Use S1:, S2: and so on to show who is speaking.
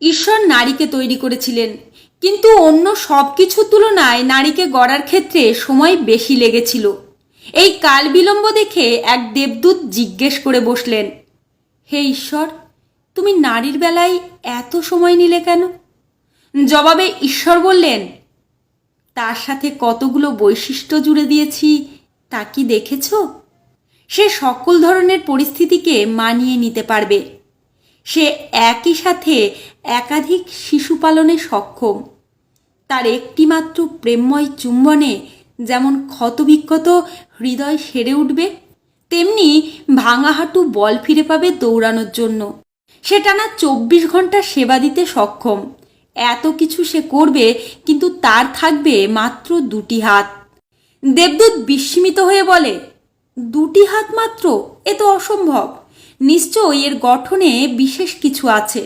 S1: ঈশ্বর নারীকে তৈরি করেছিলেন, কিন্তু অন্য সব কিছুর তুলনায় নারীকে গড়ার ক্ষেত্রে সময় বেশি লেগেছিল। এই কাল বিলম্ব দেখে এক দেবদূত জিজ্ঞেস করে বসলেন, হে ঈশ্বর, তুমি নারীর বেলায় এত সময় নিলে কেন? জবাবে ঈশ্বর বললেন, তার সাথে কতগুলো বৈশিষ্ট্য জুড়ে দিয়েছি তা কি দেখেছ? সে সকল ধরনের পরিস্থিতিকে মানিয়ে নিতে পারবে। সে একই সাথে একাধিক শিশু পালনে সক্ষম। তার একটিমাত্র প্রেমময় চুম্বনে যেমন ক্ষতবিক্ষত হৃদয় সেরে উঠবে, তেমনি ভাঙা হাঁটু বল ফিরে পাবে দৌড়ানোর জন্য। সে টানা 24 ঘন্টা সেবা দিতে সক্ষম। এত কিছু সে করবে, কিন্তু তার থাকবে মাত্র 2টি হাত। দেবদূত বিস্মিত হয়ে বলে, 2টি হাত মাত্র? এ তো অসম্ভব। নিশ্চয়ই এর গঠনে বিশেষ কিছু আছে।